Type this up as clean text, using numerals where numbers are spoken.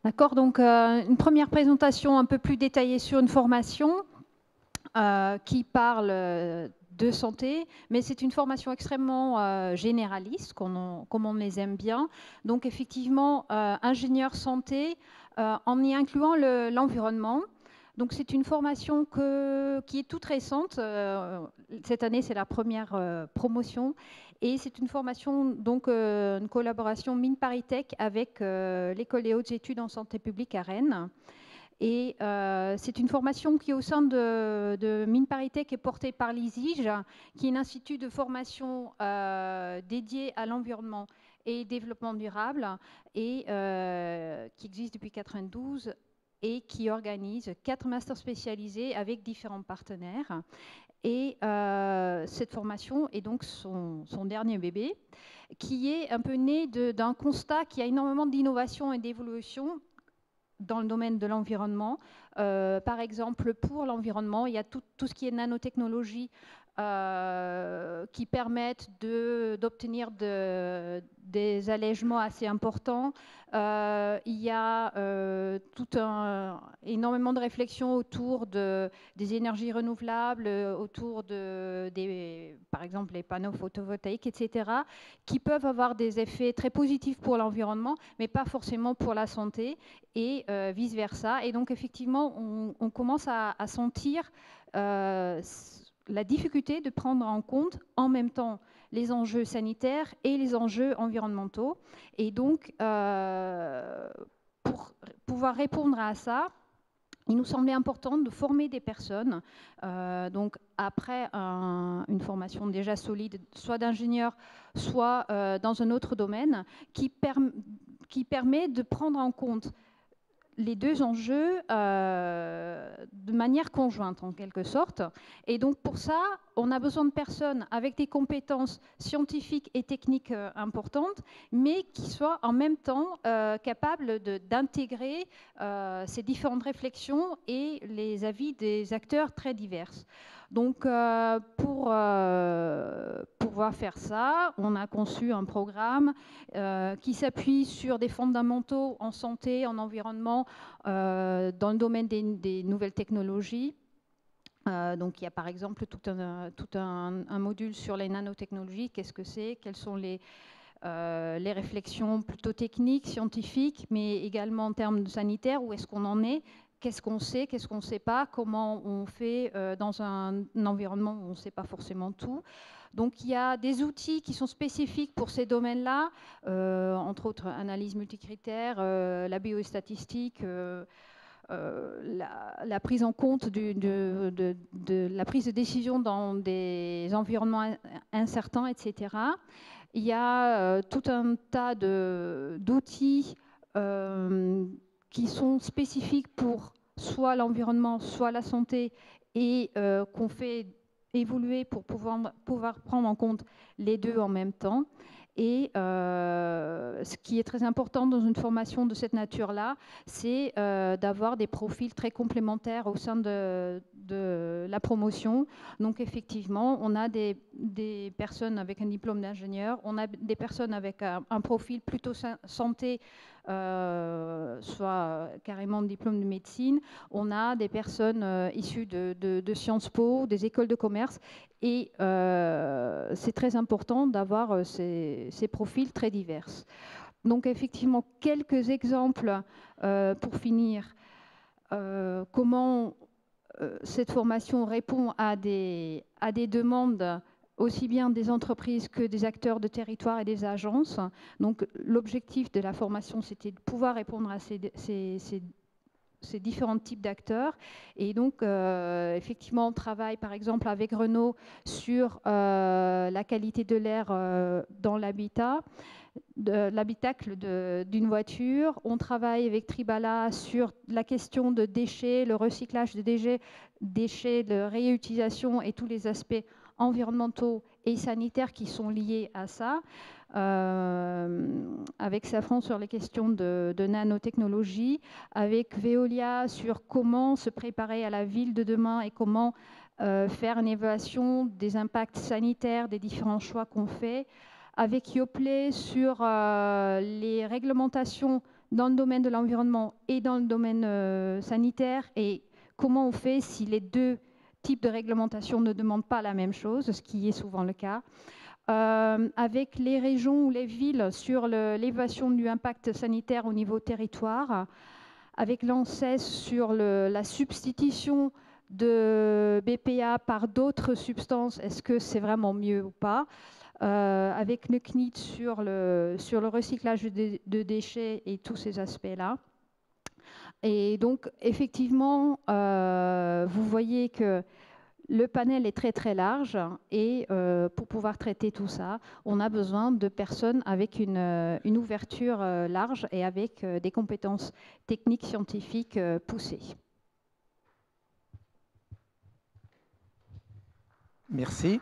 D'accord, donc une première présentation un peu plus détaillée sur une formation qui parle de santé, mais c'est une formation extrêmement généraliste, comme on les aime bien. Donc effectivement, ingénieur santé, en y incluant l'environnement. Donc c'est une formation qui est toute récente. Cette année, c'est la première promotion. Et c'est une formation, donc une collaboration Mines ParisTech avec l'École des hautes études en santé publique à Rennes. Et c'est une formation qui, au sein de Mines ParisTech, est portée par l'ISIGE, qui est un institut de formation dédié à l'environnement et développement durable, et qui existe depuis 1992 et qui organise 4 masters spécialisés avec différents partenaires. Et cette formation est donc son dernier bébé, qui est un peu né d'un constat qu'il y a énormément d'innovation et d'évolution dans le domaine de l'environnement. Par exemple, pour l'environnement, il y a tout ce qui est nanotechnologie qui permettent d'obtenir des allègements assez importants. Il y a énormément de réflexions autour des énergies renouvelables, autour par exemple, les panneaux photovoltaïques, etc., qui peuvent avoir des effets très positifs pour l'environnement, mais pas forcément pour la santé, et vice-versa. Et donc, effectivement, on commence à sentir la difficulté de prendre en compte en même temps les enjeux sanitaires et les enjeux environnementaux. Et donc, pour pouvoir répondre à ça, il nous semblait important de former des personnes, donc après une formation déjà solide, soit d'ingénieur, soit dans un autre domaine, qui permet de prendre en compte les deux enjeux de manière conjointe, en quelque sorte. Et donc, pour ça, on a besoin de personnes avec des compétences scientifiques et techniques importantes, mais qui soient en même temps capables d'intégrer ces différentes réflexions et les avis des acteurs très divers. Donc, pour pouvoir faire ça, on a conçu un programme qui s'appuie sur des fondamentaux en santé, en environnement, dans le domaine des nouvelles technologies. Donc, il y a par exemple tout un module sur les nanotechnologies. Qu'est-ce que c'est? Quelles sont les réflexions plutôt techniques, scientifiques, mais également en termes sanitaires, où est-ce qu'on en est? Qu'est-ce qu'on sait, qu'est-ce qu'on ne sait pas, comment on fait dans un environnement où on ne sait pas forcément tout. Donc il y a des outils qui sont spécifiques pour ces domaines-là, entre autres analyse multicritère, la biostatistique, la prise en compte de la prise de décision dans des environnements incertains, etc. Il y a tout un tas d'outils qui sont spécifiques pour soit l'environnement, soit la santé, et qu'on fait évoluer pour pouvoir prendre en compte les deux en même temps. Et ce qui est très important dans une formation de cette nature-là, c'est d'avoir des profils très complémentaires au sein de la promotion. Donc effectivement, on a des personnes avec un diplôme d'ingénieur, on a des personnes avec un profil plutôt santé, soit carrément de diplôme de médecine. On a des personnes issues de Sciences Po, des écoles de commerce. Et c'est très important d'avoir ces profils très divers. Donc effectivement, quelques exemples pour finir. Comment cette formation répond à des demandes aussi bien des entreprises que des acteurs de territoire et des agences. Donc l'objectif de la formation, c'était de pouvoir répondre à ces différents types d'acteurs. Et donc, effectivement, on travaille par exemple avec Renault sur la qualité de l'air dans l'habitacle d'une voiture. On travaille avec Tribala sur la question de déchets, le recyclage de déchets, de réutilisation et tous les aspects environnementaux et sanitaires qui sont liés à ça. Avec Safran sur les questions de nanotechnologie, avec Veolia sur comment se préparer à la ville de demain et comment faire une évaluation des impacts sanitaires des différents choix qu'on fait, avec Yoplait sur les réglementations dans le domaine de l'environnement et dans le domaine sanitaire, et comment on fait si les deux types de réglementation ne demandent pas la même chose, ce qui est souvent le cas. Avec les régions ou les villes sur l'évaluation du impact sanitaire au niveau territoire, avec l'ANSES sur la substitution de BPA par d'autres substances, est-ce que c'est vraiment mieux ou pas, avec le CNIT sur le recyclage de déchets et tous ces aspects-là. Et donc, effectivement, vous voyez que le panel est très très large et pour pouvoir traiter tout ça, on a besoin de personnes avec une ouverture large et avec des compétences techniques, scientifiques poussées. Merci.